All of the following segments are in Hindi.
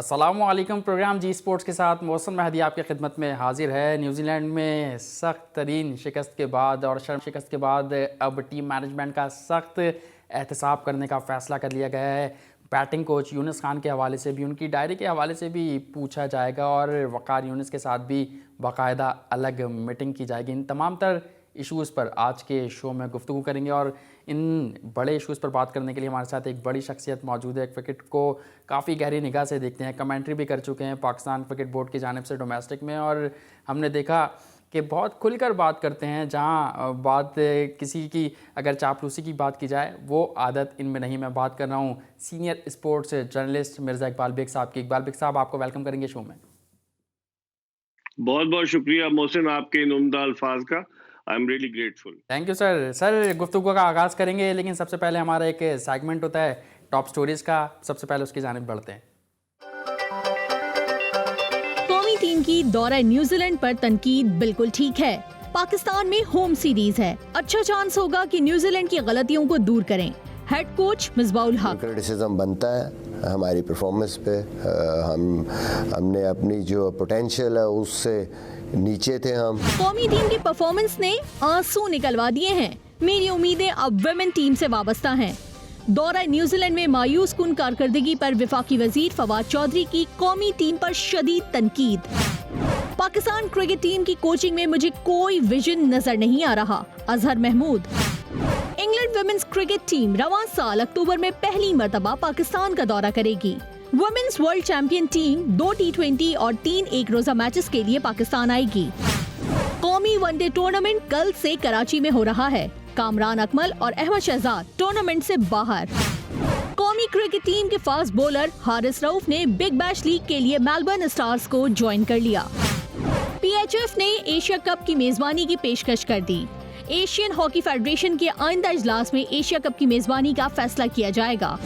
अस्सलामुअलैकुम। प्रोग्राम जी स्पोर्ट्स के साथ मौसम मेहदी आपकी खिदमत में हाजिर है। न्यूजीलैंड में सख्त तरीन शिकस्त के बाद और शर्म शिकस्त के बाद अब टीम मैनेजमेंट का सख्त एहतसाब करने का फ़ैसला कर लिया गया है। बैटिंग कोच यूनुस खान के हवाले से भी, उनकी डायरी के हवाले से भी पूछा जाएगा और वक़ार यूनुस के साथ भी बाकायदा अलग मीटिंग की जाएगी। इन तमाम तर इशूज़ पर आज के शो में गुफ्तगू करेंगे और इन बड़े इशूज़ पर बात करने के लिए हमारे साथ एक बड़ी शख्सियत मौजूद है। क्रिकेट को काफ़ी गहरी निगाह से देखते हैं, कमेंट्री भी कर चुके हैं पाकिस्तान क्रिकेट बोर्ड की जानिब से डोमेस्टिक में, और हमने देखा कि बहुत खुलकर बात करते हैं। जहां बात किसी की अगर चापलूसी की बात की जाए वो आदत इनमें नहीं। मैं बात कर रहा हूं senior sports journalist Mirza Iqbal Baig साहब की। इकबाल बेग साहब, आपको वेलकम करेंगे शो में। बहुत बहुत शुक्रिया मोहसिन, आपके इन उम्दा अल्फाज का। I am really grateful. Thank you sir. Sir, गुफ्तगू का आगाज़ करेंगे लेकिन सबसे पहले हमारा एक सेगमेंट होता है टॉप स्टोरीज़ का। सबसे पहले उसकी जानिब बढ़ते हैं। कौमी टीम की दौरा न्यूजीलैंड पर तनकीद बिल्कुल ठीक है। पाकिस्तान में होम सीरीज है, अच्छा चांस होगा कि न्यूजीलैंड की गलतियों को दूर करें। हेड कोच मिसबाउल हक। क्रिटिसिज्म बनता है हमारी परफॉर्मेंस पे। हमने अपनी जो पोटेंशियल है उससे नीचे थे हम। कौमी टीम की परफॉर्मेंस ने आंसू निकलवा दिए हैं। मेरी उम्मीदें अब वुमेन टीम से वाबस्ता हैं। दौरा न्यूजीलैंड में मायूस कुन कारकर्दगी पर वफाकी वजीर फवाद चौधरी की कौमी टीम पर शदीद तनकीद। पाकिस्तान क्रिकेट टीम की कोचिंग में मुझे कोई विजन नजर नहीं आ रहा, Azhar Mahmood. England women's cricket team रवां साल अक्टूबर में पहली मर्तबा पाकिस्तान का दौरा करेगी। Women's world champion team 2 T20 और 3 एक रोजा मैचेस के लिए पाकिस्तान आएगी। कौमी वनडे टूर्नामेंट कल से कराची में हो रहा है। कामरान अकमल और अहमद शहजाद टूर्नामेंट से बाहर। कौमी क्रिकेट टीम के फास्ट बॉलर हारिस रऊफ ने बिग बैश लीग के लिए मेलबर्न स्टार्स को ज्वाइन कर लिया। PHF ने एशिया कप की मेजबानी की पेशकश कर दी। एशियन हॉकी फेडरेशन के आइंदा इजलास में एशिया कप की मेजबानी का फैसला किया जाएगा।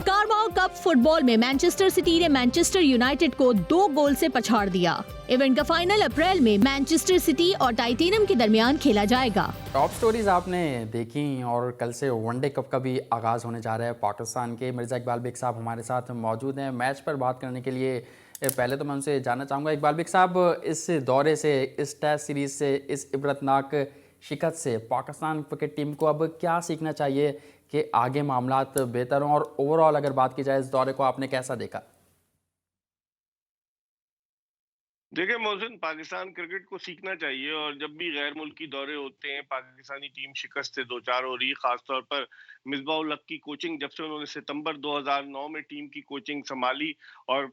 कारवाओ कप फुटबॉल में मैनचेस्टर सिटी ने मैनचेस्टर यूनाइटेड को 2 गोल से पछाड़ दिया। इवेंट का फाइनल अप्रैल में मैनचेस्टर सिटी और टाइटेनियम के दरमियान खेला जाएगा। टॉप स्टोरीज आपने देखी और कल से वनडे कप का भी आगाज होने जा रहा है पाकिस्तान के। मिर्ज़ा इकबाल बेग साहब हमारे साथ मौजूद हैं मैच पर बात करने के लिए। पहले तो मैं उनसे जानना चाहूँगा, इकबाल बेग साहब, इस दौरे से, इस टेस्ट सीरीज से, इस इबरतनाक शिकस्त से पाकिस्तान क्रिकेट टीम को अब क्या सीखना चाहिए कि आगे मामलात बेहतर हों? और ओवरऑल अगर बात की जाए इस दौरे को आपने कैसा देखा? देखिए मोहसिन, पाकिस्तान क्रिकेट को सीखना चाहिए। और जब भी गैर मुल्की दौरे होते हैं, पाकिस्तानी टीम शिकस्त से दो चार हो रही, खासतौर पर मिसबाउल हक की कोचिंग, जब से उन्होंने सितंबर 2009 में टीम की कोचिंग संभाली और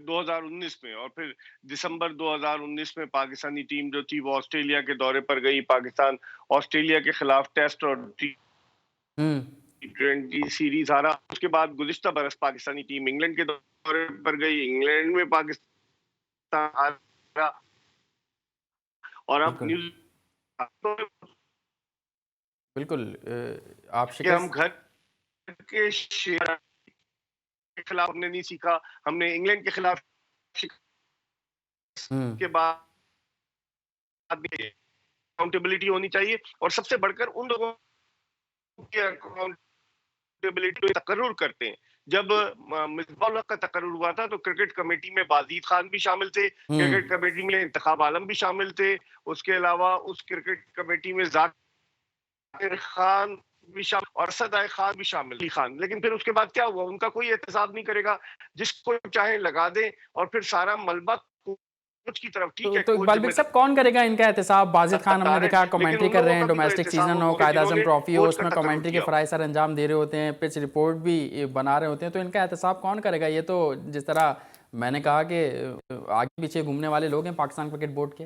2019 में, और फिर दिसंबर 2019 में पाकिस्तानी टीम जो थी वो ऑस्ट्रेलिया के दौरे पर गई। पाकिस्तान ऑस्ट्रेलिया के खिलाफ टेस्ट और T20 सीरीज हारा। उसके बाद गुज़िश्ता बरस पाकिस्तानी टीम इंग्लैंड के दौरे पर गई, इंग्लैंड में पाकिस्तान हारा, और अब बिल्कुल आप हम घर के खिलाफ हमने नहीं सीखा। हमने इंग्लैंड के खिलाफ के बाद अकाउंटेबिलिटी होनी चाहिए, और सबसे बढ़कर उन लोगों की अकाउंटेबिलिटी तकर्रुर करते हैं। जब मिसबाउल हक का तकर्रुर हुआ था तो क्रिकेट कमेटी में बाजीद खान भी शामिल थे, क्रिकेट कमेटी में इंतखाब आलम भी शामिल थे, उसके अलावा उस क्रिकेट कमेटी में जाकिर खान भी शामिल और असद खान भी शामिल खान। लेकिन फिर उसके बाद क्या हुआ? उनका कोई एहतसाब नहीं करेगा, जिसको चाहे लगा दे, और फिर सारा मलबा कोच की तरफ। ठीक है, तो इकबाल बेग साहब, कौन करेगा इनका एहतसाब? बाजिद खान हमने देखा कमेंट्री कर रहे हैं, डोमेस्टिक सीजन हो, कायद आज़म ट्रॉफी हो, उसमें कमेंट्री के फ़राइज़ सर अंजाम दे रहे होते हैं, पिच रिपोर्ट भी बना रहे होते हैं। तो इनका एहतसाब कौन करेगा? ये तो जिस तरह मैंने कहा कि आगे पीछे घूमने वाले लोग हैं पाकिस्तान क्रिकेट बोर्ड के।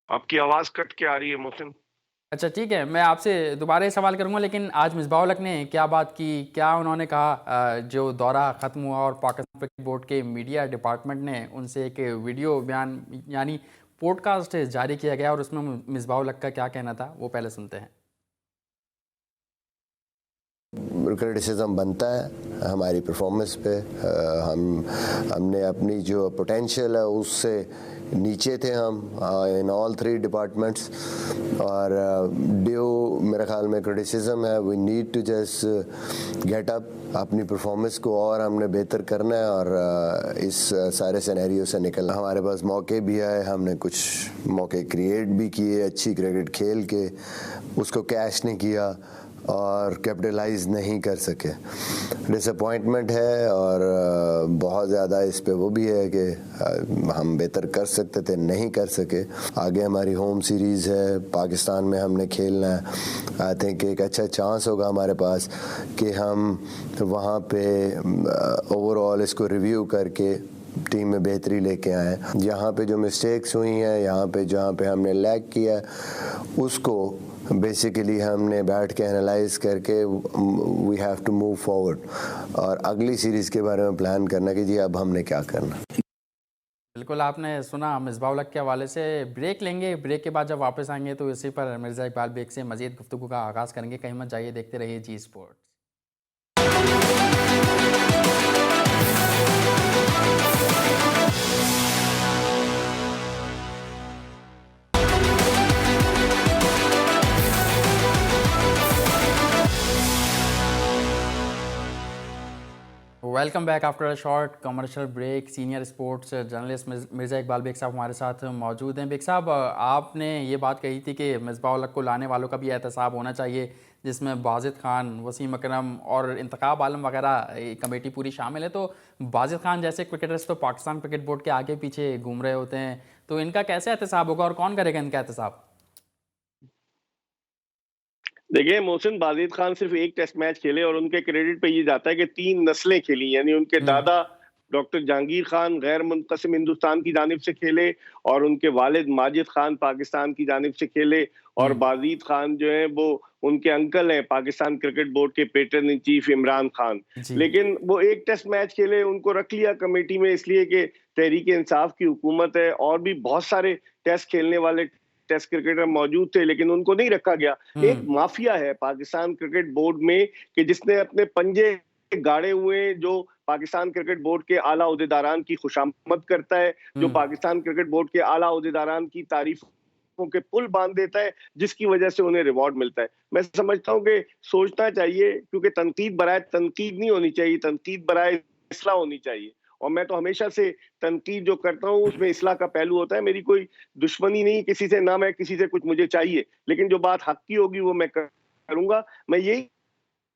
आपकी आवाज़ कट के आ रही है मोहसिन। अच्छा ठीक है, मैं आपसे दोबारा ये सवाल करूंगा, लेकिन आज मिसबाउल हक ने क्या बात की, क्या उन्होंने कहा? जो दौरा ख़त्म हुआ और पाकिस्तान क्रिकेट बोर्ड के मीडिया डिपार्टमेंट ने उनसे एक वीडियो बयान यानी पॉडकास्ट जारी किया गया और उसमें मिसबाउल हक का क्या कहना था, वो पहले सुनते हैं। क्रिटिसिज्म बनता है हमारी परफॉर्मेंस पे। हमने अपनी जो पोटेंशियल है उससे नीचे थे हम इन ऑल 3 डिपार्टमेंट्स, और ड्यू मेरे ख्याल में क्रिटिसिज्म है, we need to just get up, अपनी परफॉर्मेंस को और हमने बेहतर करना है और इस सारे सिनेरियो से निकलना। हमारे पास मौके भी आए, हमने कुछ मौके क्रिएट भी किए, अच्छी क्रिकेट खेल के उसको कैश नहीं किया और कैपिटलाइज नहीं कर सके। डिसअपॉइंटमेंट है और बहुत ज़्यादा इस पे वो भी है कि हम बेहतर कर सकते थे, नहीं कर सके। आगे हमारी होम सीरीज़ है, पाकिस्तान में हमने खेलना है। आई थिंक एक अच्छा चांस होगा हमारे पास कि हम वहाँ पे ओवरऑल इसको रिव्यू करके टीम में बेहतरी लेके आए। यहाँ पे जो मिस्टेक्स हुई हैं, यहाँ पे जहाँ पे हमने लैग किया, उसको बेसिकली हमने बैठ के एनालाइज करके we have to move forward और अगली सीरीज़ के बारे में प्लान करना कि जी अब हमने क्या करना। बिल्कुल, आपने सुना मिसबाह उल हक के हवाले से। ब्रेक लेंगे, ब्रेक के बाद जब वापस आएंगे तो इसी पर मिर्ज़ा इकबाल बेग से मज़ीद गुफ्तगू का आगाज़ करेंगे। कहीं मत जाइए, देखते रहिए Zee sports. Welcome back after a short commercial break. Senior sports journalist Mirza Iqbal Baig साहब हमारे साथ मौजूद हैं। बेग साहब, आपने ये बात कही थी कि मिसबाह उल हक को लाने वालों का भी एहतसाब होना चाहिए, जिसमें बाजिद खान, वसीम अकरम और इंतखाब आलम वगैरह कमेटी पूरी शामिल है। तो बाजिद खान जैसे क्रिकेटर्स तो पाकिस्तान क्रिकेट बोर्ड के आगे पीछे घूम रहे होते हैं, तो इनका कैसे एहतसाब होगा और कौन करेगा इनका एहतसाब? देखिए, मोहसिन, बाजिद खान सिर्फ एक टेस्ट मैच खेले और उनके क्रेडिट पे ये जाता है कि 3 नस्लें खेली, यानी उनके दादा डॉक्टर जहांगीर खान गैर मुनक़सिम हिंदुस्तान की जानिब से खेले और उनके वालिद माजिद खान पाकिस्तान की जानिब से खेले, और बाजिद खान जो है वो उनके अंकल हैं पाकिस्तान क्रिकेट बोर्ड के pattern in chief Imran Khan. लेकिन वो एक टेस्ट मैच खेले, उनको रख लिया कमेटी में इसलिए कि तहरीक इंसाफ की हुकूमत है और भी बहुत सारे टेस्ट खेलने वाले टेस्ट क्रिकेटर मौजूद थे, लेकिन उनको नहीं रखा गया। एक माफिया है पाकिस्तान क्रिकेट बोर्ड में कि जिसने अपने पंजे गाड़े हुए, जो पाकिस्तान क्रिकेट बोर्ड के आला ओहदेदारान की खुशामद करता है, जो पाकिस्तान क्रिकेट बोर्ड के आला ओहदेदारान की तारीफों के पुल बांध देता है, जिसकी वजह से उन्हें रिवॉर्ड मिलता है। मैं समझता हूँ कि सोचना चाहिए, क्योंकि तनकीद बराए तनकीद नहीं होनी चाहिए, तनकीद बराए इस्लाह होनी चाहिए। और मैं तो हमेशा से तनकीद जो करता हूँ उसमें इस्लाह का पहलू होता है। मेरी कोई दुश्मनी नहीं किसी से, ना मैं किसी से कुछ मुझे चाहिए, लेकिन जो बात हक की होगी वो मैं करूंगा। मैं यही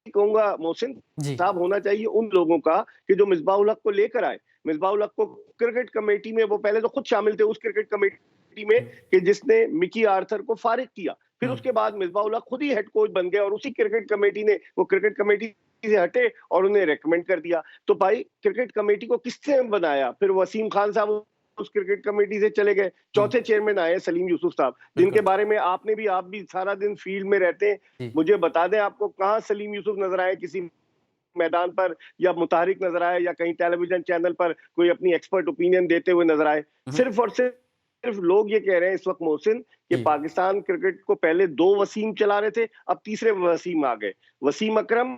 कहूंगा मोहसिन साहब, होना चाहिए उन लोगों का कि जो मिसबाह उल हक को लेकर आए। मिसबाह उल हक को क्रिकेट कमेटी में वो पहले तो खुद शामिल थे, उस क्रिकेट कमेटी में कि जिसने मिकी आर्थर को फारिग किया। फिर उसके बाद मिसबाह उल हक खुद ही हेड कोच बन गए और उसी क्रिकेट कमेटी ने वो क्रिकेट कमेटी से हटे और उन्हें रेकमेंड कर दिया। तो भाई, क्रिकेट कमेटी को किसने बनाया? फिर वसीम खान साहब उस क्रिकेट कमेटी से चले गए। चौथे चेयरमैन आए सलीम यूसुफ साहब, जिनके बारे में आप भी सारा दिन फील्ड में रहते हैं, मुझे बता दें आपको कहां सलीम यूसुफ नजर आए किसी मैदान पर, या मुतारिक नजर आए, या कहीं टेलीविजन चैनल पर कोई अपनी एक्सपर्ट ओपिनियन देते हुए नजर आए? सिर्फ और सिर्फ लोग ये कह रहे हैं इस वक्त मोहसिन कि पाकिस्तान क्रिकेट को पहले 2 वसीम चला रहे थे, अब तीसरे वसीम आ गए, वसीम अकरम,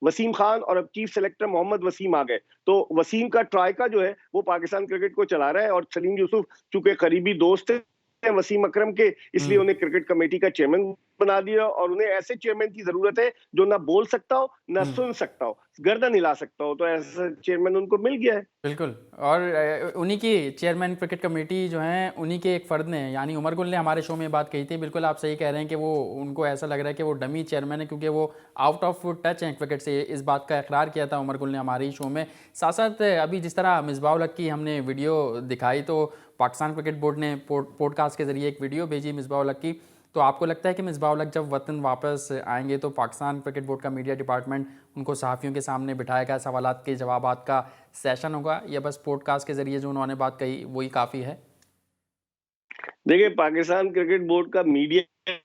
वसीम खान, और अब चीफ सेलेक्टर मोहम्मद वसीम आ गए। तो वसीम का ट्रायका जो है वो पाकिस्तान क्रिकेट को चला रहा है, और सलीम यूसुफ चूंकि करीबी दोस्त है वसीम अकरम के, इसलिए उन्हें क्रिकेट कमेटी का चेयरमैन बना दिया। और उन्हें ऐसे चेयरमैन की जरूरत है जो ना बोल सकता हो, ना सुन सकता हो, गर्दन हिला सकता हो, तो ऐसा चेयरमैन उनको मिल गया है। बिल्कुल, और उन्हीं की चेयरमैन क्रिकेट कमेटी जो है उन्हीं के एक फ़र्द ने, यानी उमर गुल ने हमारे शो में बात कही थी। बिल्कुल आप सही कह रहे हैं कि वो, उनको ऐसा लग रहा है कि वो डमी चेयरमैन है, क्योंकि वो आउट ऑफ टच हैं क्रिकेट से। इस बात का इकरार किया था उमर गुल ने हमारे ही शो में। साथ साथ अभी जिस तरह मिसबाह उल हक की हमने वीडियो दिखाई, तो पाकिस्तान क्रिकेट बोर्ड ने पॉडकास्ट के ज़रिए एक वीडियो भेजी मिसबाह उल हक की। तो आपको लगता है कि मिसबाह उल हक जब वतन वापस आएंगे तो पाकिस्तान क्रिकेट बोर्ड का मीडिया डिपार्टमेंट उनको सहाफ़ियों के सामने बिठाएगा, सवालात के जवाबात का सेशन होगा, या बस पॉडकास्ट के ज़रिए जो उन्होंने बात कही वही काफ़ी है? देखिए, पाकिस्तान क्रिकेट बोर्ड का मीडिया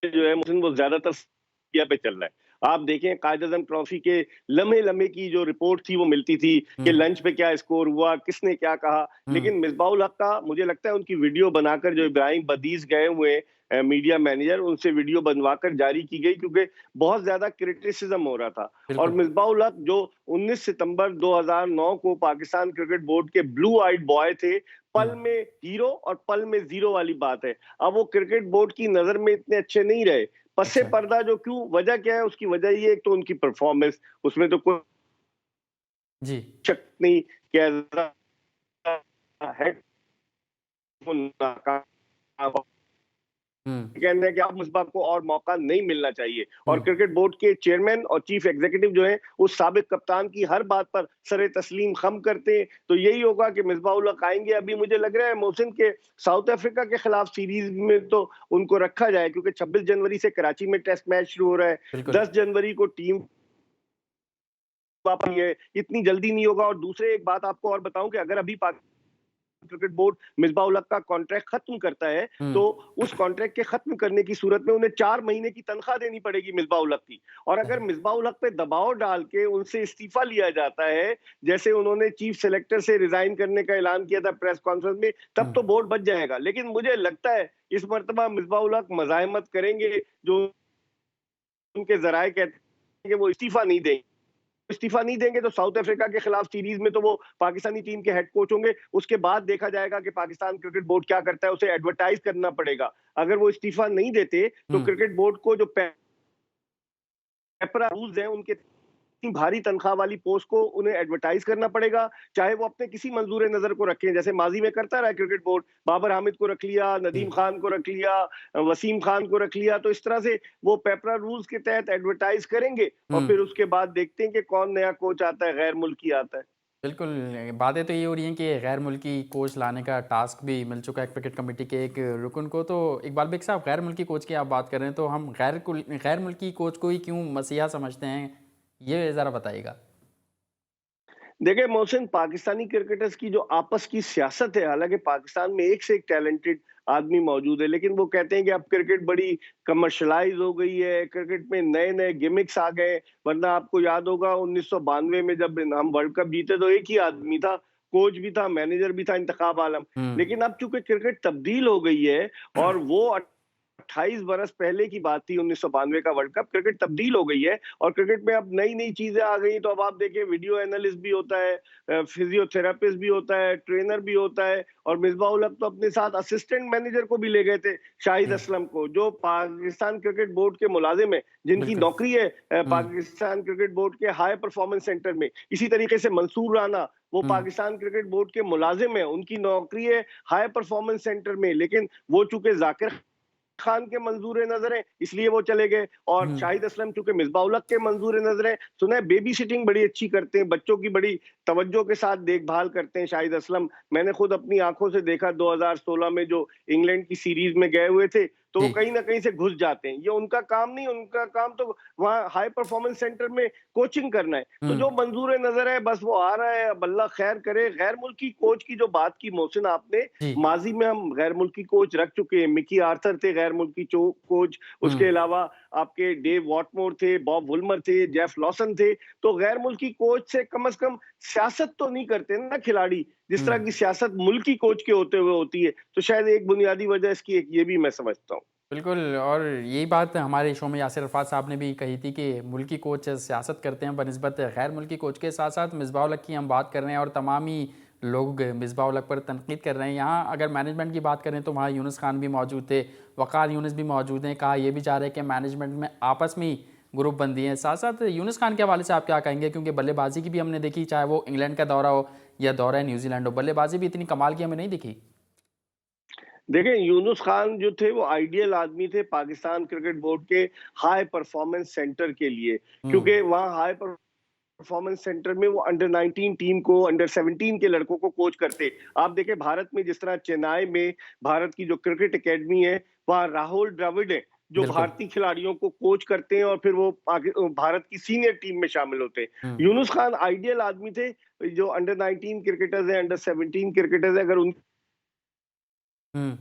जो है वो ज़्यादातर मीडिया पे चल रहा है। आप देखें कायद-ए-आज़म ट्रॉफी के लम्हे लम्हे की जो रिपोर्ट थी वो मिलती थी कि लंच पे क्या स्कोर हुआ, किसने क्या कहा। लेकिन मिसबाह-उल हक का मुझे लगता है उनकी वीडियो बनाकर जो इब्राहिम बदीस गए हुए मीडिया मैनेजर, उनसे वीडियो बनवाकर जारी की गई, क्योंकि बहुत ज्यादा क्रिटिसिज्म हो रहा था। और बिल्कुल। मिसबाह-उल हक जो 19 सितंबर 2009 को पाकिस्तान क्रिकेट बोर्ड के ब्लू आइड बॉय थे, पल में हीरो और पल में जीरो वाली बात है। अब वो क्रिकेट बोर्ड की नजर में इतने अच्छे नहीं रहे। पस्से अच्छा। पर्दा जो क्यों, वजह क्या है? उसकी वजह ये, एक तो उनकी परफॉर्मेंस, उसमें तो कोई जी। शक नहीं कि एज अ हेड वो नाकाम। हम्म। कहना है कि अब मुस्बा को और मौका नहीं मिलना चाहिए। और क्रिकेट बोर्ड के चेयरमैन और चीफ एग्जीक्यूटिव जो है, उस साबिक कप्तान की हर बात पर सरे तस्लीम खम करते हैं। तो यही होगा कि मिसबाह-उल हक आएंगे। अभी मुझे लग रहा है मोहसिन के साउथ अफ्रीका के खिलाफ सीरीज में तो उनको रखा जाए, क्योंकि 26 जनवरी से कराची में टेस्ट मैच शुरू हो रहा है। बिल्कुल। 10 जनवरी को टीम वापस है, इतनी जल्दी नहीं होगा। और दूसरे एक बात आपको और बताऊं कि अगर अभी क्रिकेट बोर्ड मिसबाह-उल हक का कॉन्ट्रैक्ट खत्म करता है, तो उस कॉन्ट्रैक्ट के खत्म करने की सूरत में उन्हें 4 महीने की तनख्वाह देनी पड़ेगी मिसबाह-उल हक की। और अगर मिसबाह-उल हक पे दबाव डाल के उनसे इस्तीफा लिया जाता है, जैसे उन्होंने चीफ सेलेक्टर से रिजाइन करने का ऐलान किया था प्रेस कॉन्फ्रेंस में, तब तो बोर्ड बच जाएगा। लेकिन मुझे लगता है इस मर्तबा मिसबाह-उल हक मज़ाहमत करेंगे, जो उनके जराए कहते हैं कि वो इस्तीफा नहीं देंगे तो साउथ अफ्रीका के खिलाफ सीरीज में तो वो पाकिस्तानी टीम के हेड कोच होंगे। उसके बाद देखा जाएगा कि पाकिस्तान क्रिकेट बोर्ड क्या करता है, उसे एडवर्टाइज करना पड़ेगा। अगर वो इस्तीफा नहीं देते तो क्रिकेट बोर्ड को जो पेपरा रूल्स हैं, उनके इतनी भारी तनख्वाह वाली पोस्ट को उन्हें एडवर्टाइज करना पड़ेगा, चाहे वो अपने किसी मंजूर नजर को रखें, जैसे माजी में करता रहा क्रिकेट बोर्ड। बाबर हामिद को रख लिया, नदीम खान को रख लिया, वसीम खान को रख लिया। तो इस तरह से वो पेपरा रूल्स के तहत एडवर्टाइज करेंगे और फिर उसके बाद देखते हैं कि कौन नया कोच आता है, गैर मुल्की आता है। बिल्कुल। बातें तो ये हो रही हैं कि गैर मुल्की कोच लाने का टास्क भी मिल चुका है क्रिकेट कमेटी के एक रुकन को। तो इकबाल बेग साहब, गैर मुल्की कोच की आप बात कर रहे हैं, तो हम गैर मुल्की कोच को ही क्यों मसीहा समझते हैं, ये ज़रा बताइएगा। देखिए मोहसिन, पाकिस्तानी क्रिकेटर्स की जो आपस की सियासत है, हालांकि पाकिस्तान में एक से एक टैलेंटेड आदमी मौजूद है, लेकिन वो कहते हैं कि अब क्रिकेट बड़ी कमर्शलाइज हो गई है, क्रिकेट में नए नए गिमिक्स आ गए। वरना आपको याद होगा 1992 में जब हम वर्ल्ड कप जीते तो एक ही आदमी था, कोच भी था, मैनेजर भी था, इंतखाब आलम। लेकिन अब चूंकि क्रिकेट तब्दील हो गई है और वो 28 बरस पहले की बात थी, 1992 का वर्ल्ड कप, क्रिकेट तब्दील हो गई है और क्रिकेट में अब नई नई चीजें आ गई। तो अब आप देखिए, वीडियो एनालिस्ट भी होता है, फिजियोथेरेपिस्ट भी होता है, ट्रेनर भी होता है। और मिसबाह-उल हक तो अपने साथ असिस्टेंट मैनेजर को भी ले गए थे, शाहिद असलम को, जो पाकिस्तान क्रिकेट बोर्ड के मुलाजिम है, जिनकी बिल्कुल। नौकरी है पाकिस्तान क्रिकेट बोर्ड के हाई परफॉर्मेंस सेंटर में। इसी तरीके से मंसूर राना, वो पाकिस्तान क्रिकेट बोर्ड के मुलाजिम है, उनकी नौकरी है हाई परफॉर्मेंस सेंटर में। लेकिन वो चूंकि जाकिर खान के मंजूर नजर है, इसलिए वो चले गए। और शाहिद असलम चूंकि मिसबाह-उल हक के मंजूर नजर है, सुना है बेबी सिटिंग बड़ी अच्छी करते हैं, बच्चों की बड़ी तवज्जो के साथ देखभाल करते हैं शाहिद असलम। मैंने खुद अपनी आंखों से देखा 2016 में जो इंग्लैंड की सीरीज में गए हुए थे, तो वो जी। कहीं ना कहीं से घुस जाते हैं। ये उनका काम नहीं, उनका काम तो वहाँ हाई परफॉर्मेंस सेंटर में कोचिंग करना है। तो जो मंजूर नजर है बस वो आ रहा है, अब अल्लाह खैर करे। गैर मुल्की कोच की जो बात की मोहसिन आपने, जी। माजी में हम गैर मुल्की कोच रख चुके हैं। मिकी आर्थर थे गैर मुल्की कोच, उसके अलावा आपके डेव वॉटमोर थे, बॉब वुलमर थे, जेफ लॉसन थे। तो गैर मुल्की कोच से कम सियासत तो नहीं करते ना खिलाड़ी, जिस तरह की सियासत मुल्की कोच के होते हुए होती है। तो शायद एक बुनियादी वजह इसकी एक ये भी मैं समझता हूँ। बिल्कुल। और यही बात हमारे शो में यासिर अरफात साहब ने भी कही थी कि मुल्की कोच सियासत करते हैं बनिस्बत गैर मुल्की कोच के। साथ साथ मिसबाह-उल हक की हम बात कर रहे हैं और तमाम ही लोग मिसबाह-उल हक पर तनकीद कर रहे हैं। यहाँ अगर मैनेजमेंट की बात करें तो वहाँ यूनुस खान भी मौजूद थे, वक़ार यूनुस भी मौजूद हैं। कहा यह भी चाह रहे हैं कि मैनेजमेंट में आपस में ही ग्रुप बंदी है। साथ साथ यूनुस खान के हवाले से आप क्या कहेंगे, क्योंकि बल्लेबाजी की भी हमने देखी, चाहे वो इंग्लैंड का दौरा हो या दौरा न्यूजीलैंड हो, बल्लेबाजी भी इतनी कमाल की हमें नहीं दिखी। देखें, यूनुस खान जो थे वो आइडियल आदमी थे पाकिस्तान क्रिकेट बोर्ड के हाई परफॉर्मेंस सेंटर के लिए, क्योंकि वहाँ हाई परफॉर्मेंस सेंटर में वो अंडर 19 टीम को, अंडर 17 के लड़कों को कोच करते। आप देखें भारत में जिस तरह चेन्नई में भारत की जो क्रिकेट एकेडमी है, वहाँ राहुल द्रविड़ है जो बिल्कुल। भारतीय खिलाड़ियों को कोच करते हैं और फिर वो भारत की सीनियर टीम में शामिल होते हैं। यूनुस खान आइडियल आदमी थे, जो अंडर 19 क्रिकेटर्स हैं, अंडर 17 क्रिकेटर्स हैं, अगर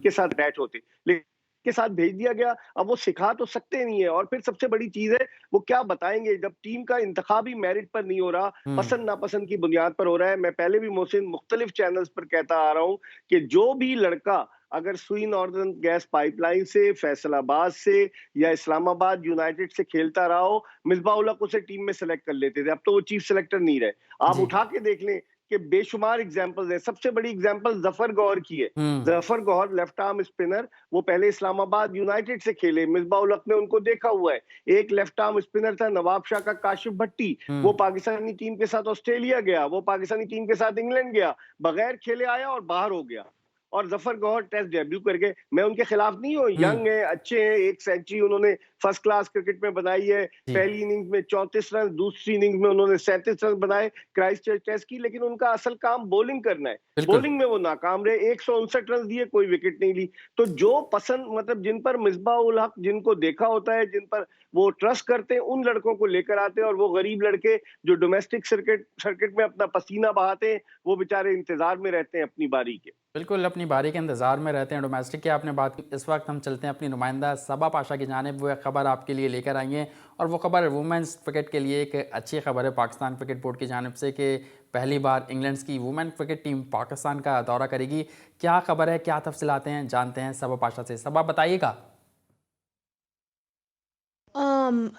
के साथ बैट होते। लेकिन के साथ भेज दिया गया। अब वो सिखा तो सकते नहीं है, और फिर सबसे बड़ी चीज है वो क्या बताएंगे जब टीम का इंतखाब ही मेरिट पर नहीं हो रहा, पसंद नापसंद की बुनियाद पर हो रहा है। मैं पहले भी मोहसिन मुख्तलिफ चैनल्स पर कहता आ रहा हूं कि जो भी लड़का अगर सुई नॉर्दर्न गैस पाइपलाइन से, फैसलाबाद से या इस्लामाबाद यूनाइटेड से खेलता रहा हो, मिसबाह उल हक उसे टीम में सेलेक्ट कर लेते थे। अब तो वो चीफ सेलेक्टर नहीं रहे। आप जी। उठा के देख लें कि बेशुमार एग्जांपल्स है। सबसे बड़ी एग्जांपल जफर गौहर की है। Zafar Gohar left arm spinner, वो पहले इस्लामाबाद यूनाइटेड से खेले, मिसबाह उल हक ने उनको देखा हुआ है। एक लेफ्ट आर्म स्पिनर था नवाब शाह का काशिफ भट्टी, वो पाकिस्तानी टीम के साथ ऑस्ट्रेलिया गया, वो पाकिस्तानी टीम के साथ इंग्लैंड गया, बगैर खेले आया और बाहर हो गया। और जफर गौहर टेस्ट डेब्यू करके, मैं उनके खिलाफ नहीं हूँ, यंग है, अच्छे हैं, एक सेंचुरी उन्होंने फर्स्ट क्लास क्रिकेट में बनाई है। पहली इनिंग्स में 34 रन, दूसरी इनिंग्स में उन्होंने 37 रन बनाए क्राइस्टचर्च टेस्ट की, लेकिन उनका असल काम बॉलिंग करना है। बॉलिंग में वो नाकाम रहे, 159 रन दिए, कोई विकेट नहीं ली। तो जो पसंद, मतलब जिन पर मिसबाह उल हक, जिनको देखा होता है, जिन पर वो ट्रस्ट करते हैं, उन लड़कों को लेकर आते हैं। और वो गरीब लड़के जो डोमेस्टिक सर्किट में अपना पसीना बहाते हैं, वो बेचारे इंतजार में रहते हैं अपनी बारी के। बिल्कुल, अपनी बारी के इंतज़ार में रहते हैं। डोमेस्टिक की आपने बात की, इस वक्त हम चलते हैं अपनी नुमाइंदा सबा पाशा की जानिब। वो एक खबर आपके लिए लेकर आई हैं, और वो खबर वुमेंस क्रिकेट के लिए एक अच्छी खबर है पाकिस्तान क्रिकेट बोर्ड की जानिब से कि पहली बार इंग्लैंड की वुमेन क्रिकेट टीम पाकिस्तान का दौरा करेगी। क्या खबर है, क्या तफसीलात हैं, जानते हैं सबा पाशा से। सबा, बताइएगा।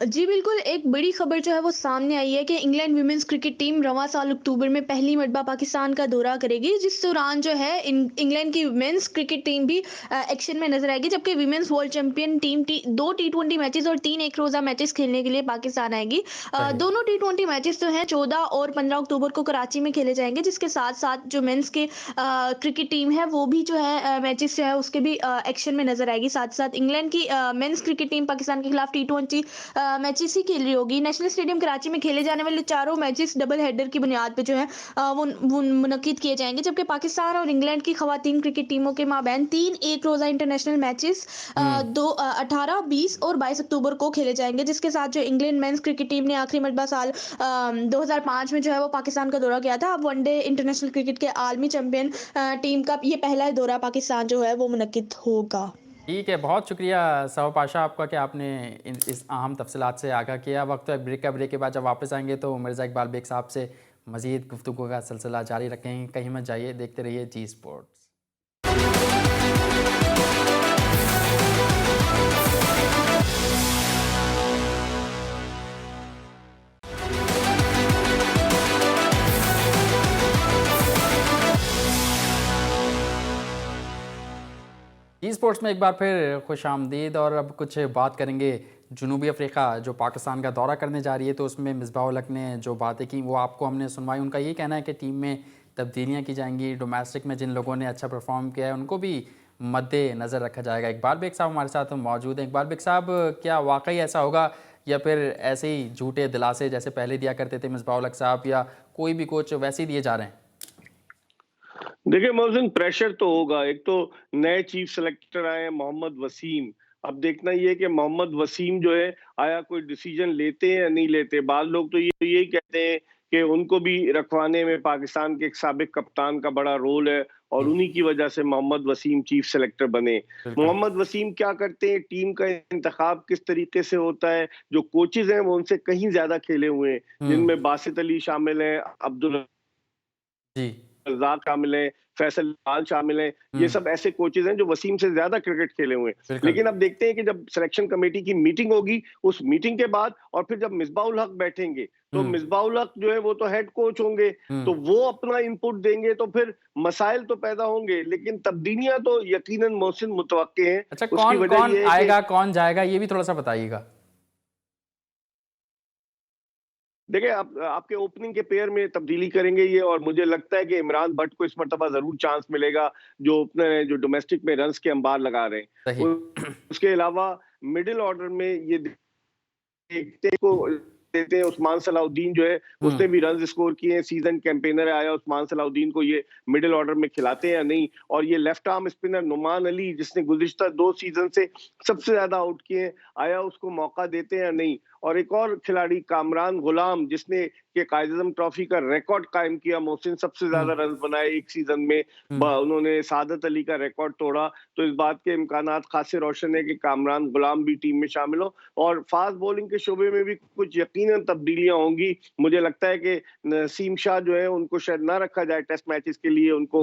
जी बिल्कुल, एक बड़ी खबर जो है वो सामने आई है कि इंग्लैंड विमेंस क्रिकेट टीम रवां साल अक्टूबर में पहली मरतबा पाकिस्तान का दौरा करेगी, जिस दौरान जो है इंग्लैंड की विमेंस क्रिकेट टीम भी एक्शन में नजर आएगी, जबकि women's world champion team 2 T20 matches और 3 एक रोज़ा मैचेस खेलने के लिए पाकिस्तान आएगी। दोनों T20 मैचेस जो हैं 14 और 15 अक्टूबर को कराची में खेले जाएंगे, जिसके साथ साथ जो मेंस के क्रिकेट टीम है वो भी जो है मैचेस जो है उसके भी एक्शन में नजर आएगी। साथ साथ इंग्लैंड की मेंस क्रिकेट टीम पाकिस्तान के खिलाफ T20 मैचेस ही खेल रही होगी। नेशनल स्टेडियम कराची में खेले जाने वाले चारों मैचेस डबल हेडर की बुनियाद पे जो है वो मुनक्किद किए जाएंगे, जबकि पाकिस्तान और इंग्लैंड की खवातीन क्रिकेट टीमों के माबैन 3 एक रोजा इंटरनेशनल मैचेस 18, 20 और 22 अक्टूबर को खेले जाएंगे, जिसके साथ जो इंग्लैंड मेंस क्रिकेट टीम ने आखिरी मरतबा साल 2005 में जो है वो पाकिस्तान का दौरा किया था। अब वनडे इंटरनेशनल क्रिकेट के आलमी चैंपियन टीम का ये पहला दौरा पाकिस्तान जो है वो मुनक्किद होगा। ठीक है, बहुत शुक्रिया सबा पाशा आपका कि आपने इस अहम तफसीलात से आगाह किया। वक्त है ब्रेक का। ब्रेक के बाद जब वापस आएंगे तो मिर्ज़ा इकबाल बेग साहब से मज़ीद गुफ्तगू का सिलसिला जारी रखेंगे। कहीं मत जाइए, देखते रहिए जी स्पोर्ट्स। जी स्पोर्ट्स में एक बार फिर खुश आमदीद। और अब कुछ बात करेंगे जनूबी अफ्रीका जो पाकिस्तान का दौरा करने जा रही है, तो उसमें मिसबाह उल हक ने जो बातें की वो आपको हमने सुनवाई। उनका ये कहना है कि टीम में तब्दीलियाँ की जाएंगी, डोमेस्टिक में जिन लोगों ने अच्छा परफॉर्म किया है उनको भी मद्दे नज़र रखा जाएगा। इकबाल बेग साहब हमारे साथ मौजूद हैं। इकबाल बेग साहब, क्या वाकई ऐसा होगा या फिर ऐसे ही झूठे दिलासे जैसे पहले दिया करते थे मिसबाह उल हक साहब, या कोई भी कोच वैसे ही दिए जा रहे हैं? देखिए मोहसिन, प्रेशर तो होगा। एक तो नए चीफ सेलेक्टर आए हैं मोहम्मद वसीम। अब देखना ये है कि मोहम्मद वसीम जो है आया कोई डिसीजन लेते हैं या नहीं लेते। बाद लोग तो यही कहते हैं कि उनको भी रखवाने में पाकिस्तान के एक साबिक कप्तान का बड़ा रोल है और उन्हीं की वजह से मोहम्मद वसीम चीफ सेलेक्टर बने। मोहम्मद वसीम क्या करते हैं, टीम का इंतखाब किस तरीके से होता है, जो कोचेज हैं वो उनसे कहीं ज्यादा खेले हुए हैं, जिनमें बासित अली शामिल हैं, अब्दुल जी रज़ाक शामिल हैं, फैसल इकबाल शामिल हैं। ये सब ऐसे कोचेज हैं जो वसीम से ज्यादा क्रिकेट खेले हुए हैं। लेकिन अब देखते हैं कि जब सिलेक्शन कमेटी की मीटिंग होगी, उस मीटिंग के बाद और फिर जब मिसबाह उल हक बैठेंगे तो मिसबाह उल हक जो है वो तो हेड कोच होंगे, तो वो अपना इनपुट देंगे, तो फिर मसाइल तो पैदा होंगे, लेकिन तब्दीलियां तो यकीनन मोहसिन मुतवक्के हैं। अच्छा, कौन आएगा कौन जाएगा ये भी थोड़ा सा बताइएगा। देखिए, आपके ओपनिंग के पेयर में तब्दीली करेंगे ये, और मुझे लगता है कि इमरान भट्ट को इस मर्तबा जरूर चांस मिलेगा, जो ओपनर है, जो डोमेस्टिक में रन्स के अंबार लगा रहे हैं। उसके अलावा मिडिल ऑर्डर में ये देखते को देते हैं उस्मान सलाउद्दीन जो है, उसने भी रन स्कोर किए हैं, सीजन कैंपेनर आया। उस्मान सलाउद्दीन को ये मिडिल ऑर्डर में खिलाते हैं या नहीं। और ये left arm spinner Nauman Ali, जिसने गुज़िश्ता 2 सीजन से सबसे ज्यादा आउट किए हैं, आया उसको मौका देते हैं या नहीं। और एक और खिलाड़ी कामरान गुलाम, जिसने के कायद-ए-आज़म ट्रॉफी का रिकॉर्ड कायम किया, मोहसिन सबसे ज्यादा हम्म। रन बनाए एक सीजन में, उन्होंने सादत अली का रिकॉर्ड तोड़ा। तो इस बात के इम्कानात खासे रोशन है कि कामरान गुलाम भी टीम में शामिल हो, और फास्ट बॉलिंग के शोबे में भी कुछ यकीनन तब्दीलियां होंगी। मुझे लगता है कि नसीम शाह जो है उनको शायद ना रखा जाए टेस्ट मैचेस के लिए, उनको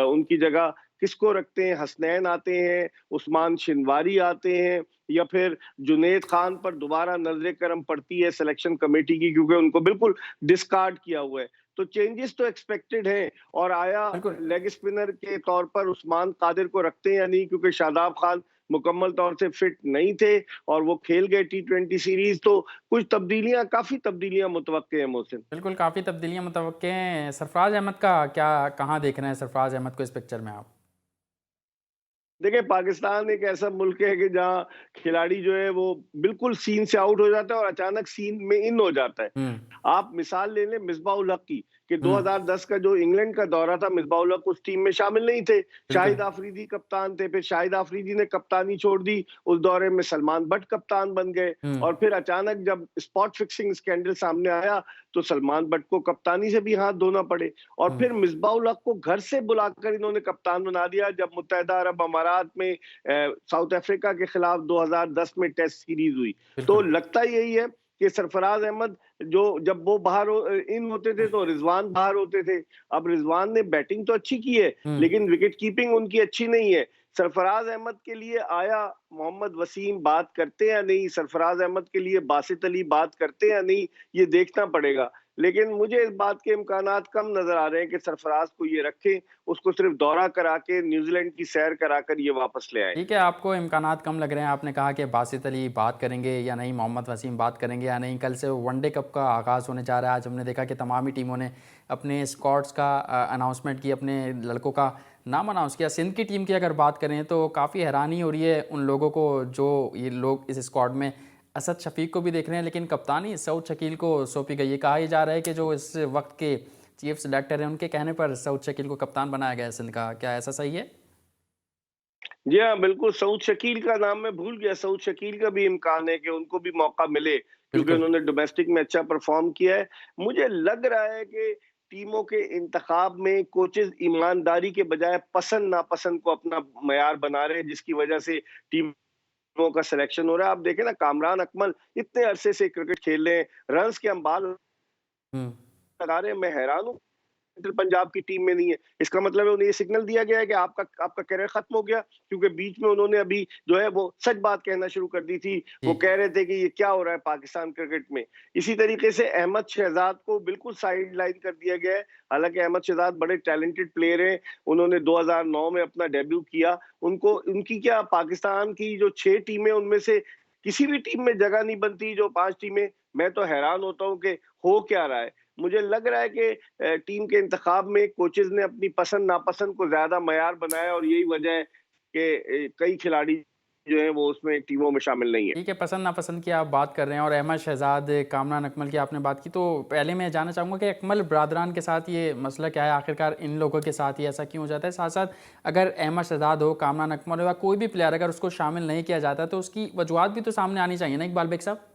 उनकी जगह किसको रखते हैं? हसनैन आते हैं, उस्मान शिनवारी आते हैं, या फिर जुनैद खान पर दोबारा नजर करम पड़ती है सिलेक्शन कमेटी की, क्योंकि उनको बिल्कुल डिस्कार्ड किया हुआ है। तो चेंजेस तो एक्सपेक्टेड हैं, और आया बिल्कुल। लेग स्पिनर के तौर पर उस्मान कादिर को रखते हैं या नहीं, क्योंकि शादाब खान मुकम्मल तौर से फिट नहीं थे और वो खेल गए टी20 सीरीज। तो कुछ तब्दीलियां, काफी तब्दीलियां मुतवक्के हैं मोहसिन। बिल्कुल, काफ़ी तब्दीलियां मुतवक्के हैं। सरफराज अहमद का क्या, कहाँ देख रहे हैं सरफराज अहमद को इस पिक्चर में आप? देखिए, पाकिस्तान एक ऐसा मुल्क है कि जहाँ खिलाड़ी जो है वो बिल्कुल सीन से आउट हो जाता है और अचानक सीन में इन हो जाता है। हम्म। आप मिसाल ले लें मिसबाह-उल हक की, कि हम्म। 2010 का जो इंग्लैंड का दौरा था, मिसबाह-उल हक उस टीम में शामिल नहीं थे। शाहिद बिल्कुल। आफरीदी कप्तान थे, फिर शाहिद आफरीदी ने कप्तानी छोड़ दी, उस दौरे में सलमान बट कप्तान बन गए, और फिर अचानक जब स्पॉट फिक्सिंग स्कैंडल सामने आया तो सलमान बट को कप्तानी से भी हाथ धोना पड़े, और फिर मिसबाह-उल हक को घर से बुलाकर इन्होंने कप्तान बना दिया जब मुत्तहिदा अरब अमारात में साउथ अफ्रीका के खिलाफ 2010 में टेस्ट सीरीज हुई। तो बिल्कुल। लगता यही है कि सरफराज अहमद, जो जब वो इन होते थे तो रिजवान बाहर होते थे। अब रिजवान ने बैटिंग तो अच्छी की है, लेकिन विकेट कीपिंग उनकी अच्छी नहीं है। सरफराज अहमद के लिए आया मोहम्मद वसीम बात करते या नहीं, सरफराज अहमद के लिए बासित अली बात करते या नहीं, ये देखना पड़ेगा। लेकिन मुझे इस बात के इम्कानात कम नजर आ रहे हैं कि सरफराज को ये रखें, उसको सिर्फ दौरा करा के न्यूजीलैंड की सैर कराकर ये वापस ले आए। ठीक है, आपको इम्कानात कम लग रहे हैं। आपने कहा कि बासित अली बात करेंगे या नहीं, मोहम्मद वसीम बात करेंगे या नहीं। कल से वनडे कप का आगाज़ होने जा रहा है। आज हमने देखा कि तमाम ही टीमों ने अपने स्क्वाड्स का अनाउंसमेंट की, अपने लड़कों का नाम अनाउंस किया। सिंध की टीम की अगर बात करें तो काफ़ी हैरानी हो रही है उन लोगों को जो ये लोग इस स्क्वाड में असद शफीक को भी देख रहे हैं, लेकिन कप्तानी सऊद शकील को सौंपी गई है। कहा ही जा रहा है कि जो इस वक्त के चीफ सेलेक्टर हैं उनके कहने पर सऊद शकील को कप्तान बनाया गया है सिंध का। क्या ऐसा सही है? जी हाँ, बिल्कुल। सऊद शकील का नाम मैं भूल गया। सऊद शकील का भी इम्कान है कि उनको भी मौका मिले, क्योंकि बिल्कुल। उन्होंने डोमेस्टिक में अच्छा परफॉर्म किया है। मुझे लग रहा है कि टीमों के इंतखाब में कोचेज ईमानदारी के बजाय पसंद नापसंद को अपना मयार बना रहे हैं, जिसकी वजह से टीमों का सिलेक्शन हो रहा है। आप देखें ना, कामरान अकमल इतने अरसे से क्रिकेट खेल रहे हैं, रन्स के अंबाल हम्म। लगा रहे हैं। मैं हैरान हूँ पंजाब की टीम में नहीं है। इसका मतलब है उन्हें ये सिग्नल दिया गया है कि आपका करियर खत्म हो गया, क्योंकि बीच में उन्होंने अभी जो है वो सच बात कहना शुरू कर दी थी। वो कह रहे थे कि ये क्या हो रहा है पाकिस्तान क्रिकेट में। इसी तरीके से अहमद शहजाद को बिल्कुल साइड लाइन कर दिया गया है। हालांकि अहमद शहजाद बड़े टैलेंटेड प्लेयर हैं, उन्होंने 2009 में अपना डेब्यू किया। उनकी क्या पाकिस्तान की जो 6 टीमें उनमें से किसी भी टीम में जगह नहीं बनती, जो 5 टीमें। मैं तो हैरान होता हूँ कि हो क्या रहा है। मुझे लग रहा है कि टीम के इंतखाब में कोचेज ने अपनी पसंद नापसंद को ज्यादा मयार बनाया, और यही वजह है कि कई खिलाड़ी जो है वो उसमें टीमों में शामिल नहीं है। ठीक है, पसंद नापसंद की आप बात कर रहे हैं और अहमद शहजाद, कामरान अकमल की आपने बात की, तो पहले मैं जानना चाहूँगा कि अकमल ब्रादरान के साथ ये मसला क्या है? आखिरकार इन लोगों के साथ ही ऐसा क्यों हो जाता है? साथ साथ अगर अहमद शहजाद हो, कामरान अकमल हो या कोई भी प्लेयर अगर उसको शामिल नहीं किया जाता तो उसकी वजूहत भी तो सामने आनी चाहिए ना इकबाल बेग साहब?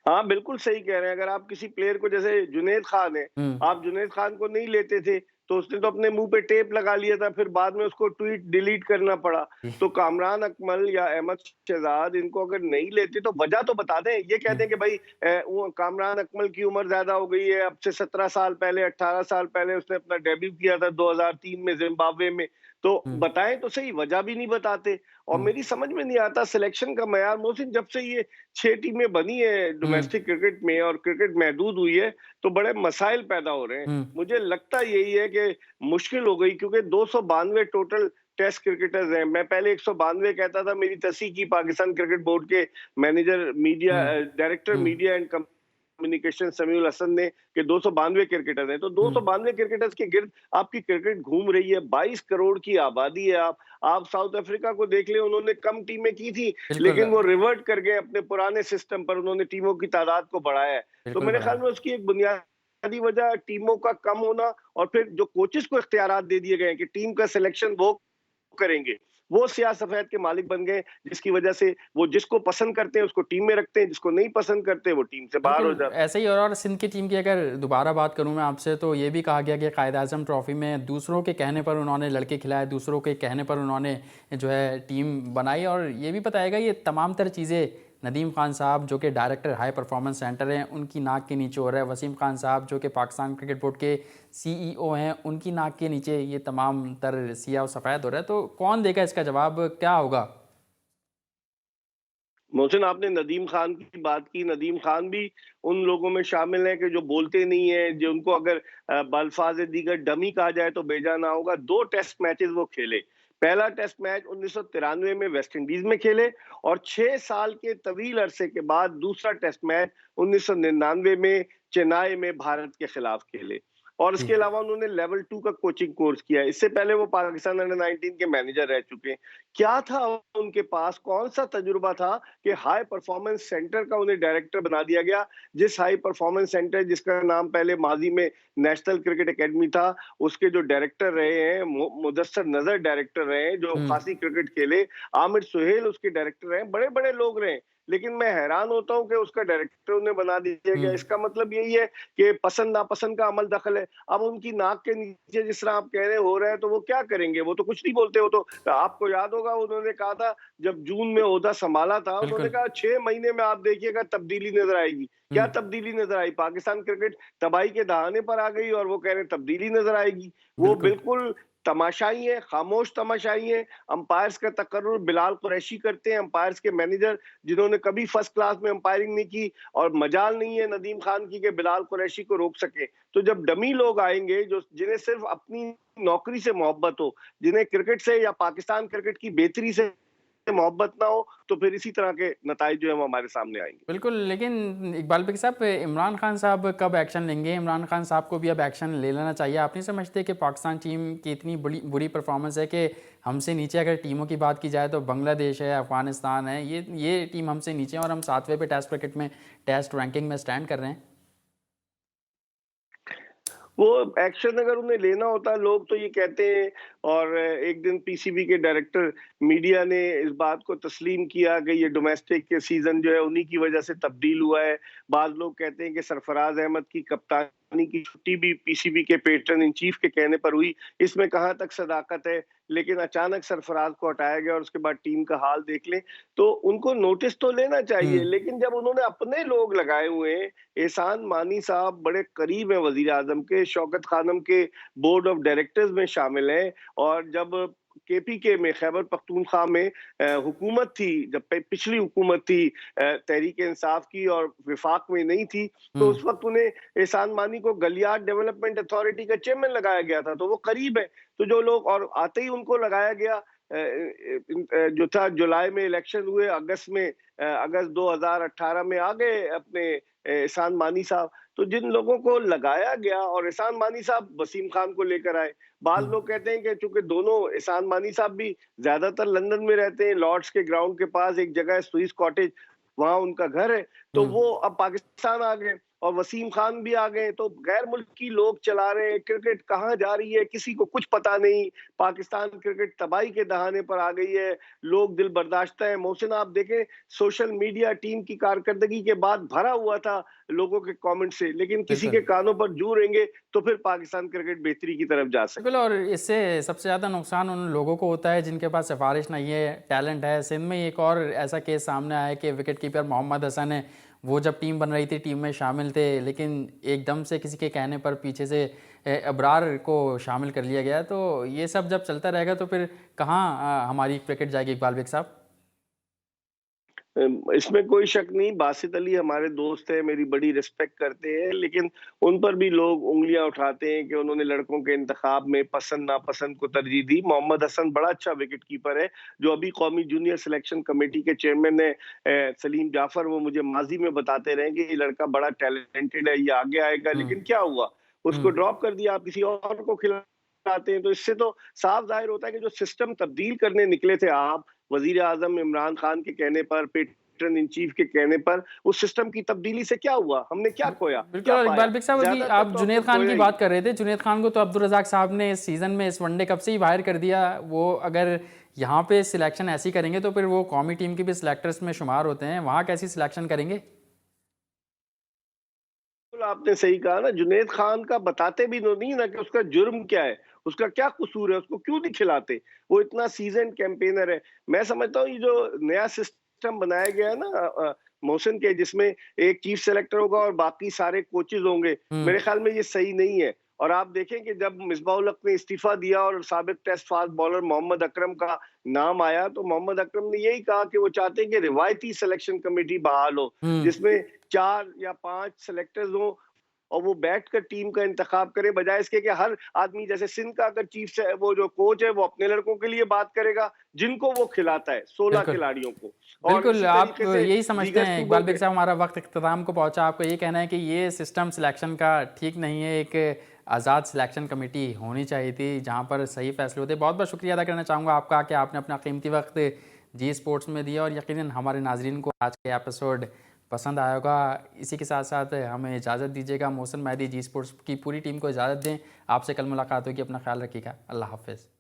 हाँ, बिल्कुल सही कह रहे हैं। अगर आप किसी प्लेयर को, जैसे जुनैद खान है, आप जुनैद खान को नहीं लेते थे तो उसने तो अपने मुंह पे टेप लगा लिया था, फिर बाद में उसको ट्वीट डिलीट करना पड़ा। तो कामरान अकमल या अहमद शहजाद, इनको अगर नहीं लेते तो वजह तो बता दें। ये कहते हैं कि भाई वो कामरान अकमल की उम्र ज्यादा हो गई है, अब से 17 साल पहले, 18 साल पहले उसने अपना डेब्यू किया था 2003 में जिम्बाब्वे में। तो बताएं तो सही, वजह भी नहीं बताते। और मेरी समझ में नहीं आता सिलेक्शन का मयार। मोहसिन, जब से ये 6 टीमें बनी है डोमेस्टिक क्रिकेट में और क्रिकेट महदूद हुई है, तो बड़े मसाइल पैदा हो रहे हैं। मुझे लगता यही है कि मुश्किल हो गई, क्योंकि 292 टोटल टेस्ट क्रिकेटर्स हैं। मैं पहले 192 कहता था। मेरी तस्दीक की पाकिस्तान क्रिकेट बोर्ड के manager media, director media and communication Samiul Hasan ने, कि 292 क्रिकेटर्स हैं। तो 292 क्रिकेटर्स के गिर्द आपकी क्रिकेट घूम रही है। 22 करोड़ की आबादी है। आप साउथ अफ्रीका को देख ले, उन्होंने कम टीमें की थी, लेकिन वो रिवर्ट कर गए अपने पुराने सिस्टम पर। उन्होंने टीमों की तादाद को बढ़ाया है। तो मेरे ख्याल में उसकी एक बुनियादी वजह टीमों का कम होना, और फिर जो कोचेस को इख्तियारात दे दिए गए हैं कि टीम का सिलेक्शन वो करेंगे, वो सियाह सफेद के मालिक बन गए, जिसकी वजह से वो जिसको पसंद करते हैं उसको टीम में रखते हैं, जिसको नहीं पसंद करते वो टीम से बाहर हो बिल्कुल जाते हैं। ऐसे ही। और सिंध की टीम की अगर दोबारा बात करूं मैं आपसे, तो ये भी कहा गया कि कायद आज़म ट्रॉफी में दूसरों के कहने पर उन्होंने लड़के खिलाए, दूसरों के कहने पर उन्होंने जो है टीम बनाई। और ये भी बताया गया ये तमाम तर चीज़ें नदीम खान साहब जो कि डायरेक्टर हाई परफॉर्मेंस सेंटर हैं उनकी नाक के नीचे हो रहा है, वसीम खान साहब जो कि पाकिस्तान क्रिकेट बोर्ड के CEO हैं उनकी नाक के नीचे ये तमाम तर सियाह और सफ़ेद हो रहा है। तो कौन देगा इसका जवाब, क्या होगा? मोहसिन, आपने नदीम खान की बात की। नदीम खान भी उन लोगों में शामिल हैं कि जो बोलते नहीं है, जो उनको अगर बल्फाज दीगर डमी कहा जाए तो बेजा ना होगा। 2 टेस्ट मैचेस वो खेले। पहला टेस्ट मैच 1993 में वेस्ट इंडीज में खेले और 6 साल के तवील अरसे के बाद दूसरा टेस्ट मैच 1999 में चेन्नई में भारत के खिलाफ खेले। और इसके अलावा उन्होंने लेवल 2 का कोचिंग कोर्स किया। इससे पहले वो पाकिस्तान अंडर-19 के मैनेजर रह चुके हैं। क्या था उनके पास, कौन सा तजुर्बा था कि हाई परफॉर्मेंस सेंटर का उन्हें डायरेक्टर बना दिया गया? जिस हाई परफॉर्मेंस सेंटर जिसका नाम पहले माजी में नेशनल क्रिकेट एकेडमी था, उसके जो डायरेक्टर रहे हैं मुदस्सर नजर डायरेक्टर रहे हैं, जो खासी क्रिकेट खेले। आमिर सुहेल उसके डायरेक्टर रहे, बड़े बड़े लोग रहे। लेकिन मैं हैरान होता हूं कि उसका डायरेक्टर उन्हें बना दिया गया। इसका मतलब यही है कि पसंद नापसंद का अमल दखल है। अब उनकी नाक के नीचे जिस तरह आप कह रहे हो रहा है, तो वो क्या करेंगे? वो तो कुछ नहीं बोलते। वो तो आपको याद होगा उन्होंने कहा था जब जून में ओहदा संभाला था, उन्होंने कहा 6 महीने में आप देखिएगा तब्दीली नजर आएगी। क्या तब्दीली नजर आई? पाकिस्तान क्रिकेट तबाही के दहाने पर आ गई और वो कह रहे तब्दीली नजर आएगी। वो बिल्कुल तमाशाई है, खामोश तमाशाई है। अंपायर्स का तकर्रुर बिलाल कुरैशी करते हैं, अंपायर्स के मैनेजर जिन्होंने कभी फर्स्ट क्लास में अंपायरिंग नहीं की, और मजाल नहीं है नदीम खान की कि बिलाल कुरैशी को रोक सके। तो जब डमी लोग आएंगे जो जिन्हें सिर्फ अपनी नौकरी से मोहब्बत हो, जिन्हें क्रिकेट से या पाकिस्तान क्रिकेट की बेहतरी से मोहब्बत ना हो, तो फिर इसी तरह के नताइज जो है वो हमारे सामने आएंगे। बिल्कुल। लेकिन इकबाल बेग साहब, इमरान खान साहब कब एक्शन लेंगे? इमरान खान साहब को भी अब एक्शन ले लेना चाहिए। आप नहीं समझते कि पाकिस्तान टीम की इतनी बुरी परफॉर्मेंस है कि हमसे नीचे अगर टीमों की बात की जाए तो बांग्लादेश है, अफगानिस्तान है, ये टीम हमसे नीचे हैं और हम 7वें पे टेस्ट क्रिकेट में टेस्ट रैंकिंग में स्टैंड कर रहे हैं। वो एक्शन अगर उन्हें लेना होता, लोग तो ये कहते हैं। और एक दिन पीसीबी के डायरेक्टर मीडिया ने इस बात को तस्लीम किया कि ये डोमेस्टिक के सीजन जो है उन्हीं की वजह से तब्दील हुआ है। बाज लोग कहते हैं कि सरफराज अहमद की कप्तानी की छुट्टी भी पीसीबी के पैटर्न इन चीफ के कहने पर हुई। इसमें कहां तक सदाकत है? लेकिन अचानक सरफराज को हटाया गया और उसके बाद टीम का हाल देख लें, तो उनको नोटिस तो लेना चाहिए। लेकिन जब उन्होंने अपने लोग लगाए हुए हैं, एहसान मानी साहब बड़े करीब है वजीर आजम के, शौकत खानम के बोर्ड ऑफ डायरेक्टर्स में शामिल हैं, और जब केपीके में खैबर पख्तूनख्वा में हुकूमत थी, जब पिछली हुकूमत थी तहरीक इंसाफ की और विफाक में नहीं थी, तो उस वक्त उन्हें एहसान मानी को गलियात डेवलपमेंट अथॉरिटी का चेयरमैन लगाया गया था। तो वो करीब है। तो जो लोग, और आते ही उनको लगाया गया जो था, जुलाई में इलेक्शन हुए, अगस्त 2018 में आ गए अपने एहसान मानी साहब। तो जिन लोगों को लगाया गया, और एहसान मानी साहब वसीम खान को लेकर आए। बाद लोग कहते हैं कि चूंकि दोनों, एहसान मानी साहब भी ज्यादातर लंदन में रहते हैं, लॉर्ड्स के ग्राउंड के पास एक जगह है स्विस कॉटेज, वहां उनका घर है, तो वो अब पाकिस्तान आ गए और वसीम खान भी आ गए। तो गैर मुल्की लोग चला रहे हैं। क्रिकेट कहाँ जा रही है किसी को कुछ पता नहीं। पाकिस्तान क्रिकेट तबाही के दहाने पर आ गई है। लोग दिल बर्दाश्त है। मोहसिन, आप देखें सोशल मीडिया टीम की कारकर्दगी के बाद भरा हुआ था लोगों के कमेंट से, लेकिन किसी के कानों पर जू रहेंगे तो फिर पाकिस्तान क्रिकेट बेहतरी की तरफ जा सकते। बिल्कुल। और इससे सबसे ज़्यादा नुकसान उन लोगों को होता है जिनके पास सिफारिश नहीं है, टैलेंट है। सिंध में एक और ऐसा केस सामने आया कि विकेट कीपर मोहम्मद हसन है, वो जब टीम बन रही थी टीम में शामिल थे, लेकिन एकदम से किसी के कहने पर पीछे से अबरार को शामिल कर लिया गया। तो ये सब जब चलता रहेगा तो फिर कहाँ हमारी क्रिकेट जाएगी इकबाल बेग साहब? इसमें कोई शक नहीं। बासित अली हमारे दोस्त हैं, मेरी बड़ी रिस्पेक्ट करते हैं, लेकिन उन पर भी लोग उंगलियां उठाते हैं कि उन्होंने लड़कों के इंतखाब में पसंद नापसंद को तरजीह दी। मोहम्मद हसन बड़ा अच्छा विकेट कीपर है, जो अभी कौमी जूनियर सिलेक्शन कमेटी के चेयरमैन है सलीम जाफर, वो मुझे माजी में बताते रहे कि ये लड़का बड़ा टैलेंटेड है, ये आगे आएगा। लेकिन क्या हुआ, उसको ड्रॉप कर दिया, आप किसी और को खिलाते हैं। तो इससे तो साफ जाहिर होता है कि जो सिस्टम तब्दील करने निकले थे आप, वजीर आजम इमरान खान के कहने पर, पैटर्न इन चीफ के कहने पर, उस सिस्टम की तब्दीली से क्या हुआ? हमने क्या खोया? बिल्कुल। और इकबाल बेग साहब, अभी आप जुनैद खान की बात कर रहे थे। जुनैद खान को तो अब्दुल रज़ाक साहब ने इस सीज़न में इस वनडे कप से ही बाहर कर दिया। वो अगर यहाँ पे सिलेक्शन ऐसी करेंगे तो फिर वो कौमी टीम की भी सिलेक्टर्स में शुमार होते हैं, वहाँ कैसी सिलेक्शन करेंगे? बिल्कुल आपने सही कहा ना, जुनैद खान का बताते भी तो नहीं ना कि उसका जुर्म क्या है, उसका क्या कसूर है, उसको क्यों नहीं खिलाते? वो इतना सीजन कैंपेनर है। मैं समझता हूँ ये जो नया सिस्टम बनाया गया है ना मोहसिन के, जिसमें एक चीफ सेलेक्टर होगा और बाकी सारे कोचेज होंगे, मेरे ख्याल में ये सही नहीं है। और आप देखें कि जब मिसबाह-उल हक ने इस्तीफा दिया और साबिक test fast bowler Mohammad Akram का नाम आया, तो मोहम्मद अकरम ने यही कहा कि वो चाहते हैं कि रिवायती सिलेक्शन कमेटी बहाल हो, जिसमें 4 या 5 सेलेक्टर्स हों और वो बैठकर टीम का इंतखाब करे, बजाय इसके कि हर आदमी, जैसे सिंध का अगर चीफ से वो जो कोच है वो अपने लड़कों के लिए बात करेगा जिनको वो खिलाता है 16 बिल्कुल खिलाड़ियों को। और बिल्कुल, इसी आप तरीके से यही समझते दीगर हैं सूबों इकबाल बेग में साहब, हमारा वक्त इख्तिताम को पहुंचा, आपको ये कहना है कि ये सिस्टम सिलेक्शन का ठीक नहीं है, एक आज़ाद सिलेक्शन कमेटी होनी चाहिए थी जहां पर सही फैसले होते। बहुत बहुत शुक्रिया अदा करना चाहूँगा आपका कि आपने अपना कीमती वक्त जी स्पोर्ट्स में दिया, और यकीनन हमारे नाजरीन को आज के एपिसोड पसंद आया होगा। इसी के साथ साथ हमें इजाज़त दीजिएगा, मोहसिन मेहदी जी स्पोर्ट्स की पूरी टीम को इजाज़त दें। आपसे कल मुलाकात होगी, अपना ख्याल रखिएगा, अल्लाह हाफ़िज़।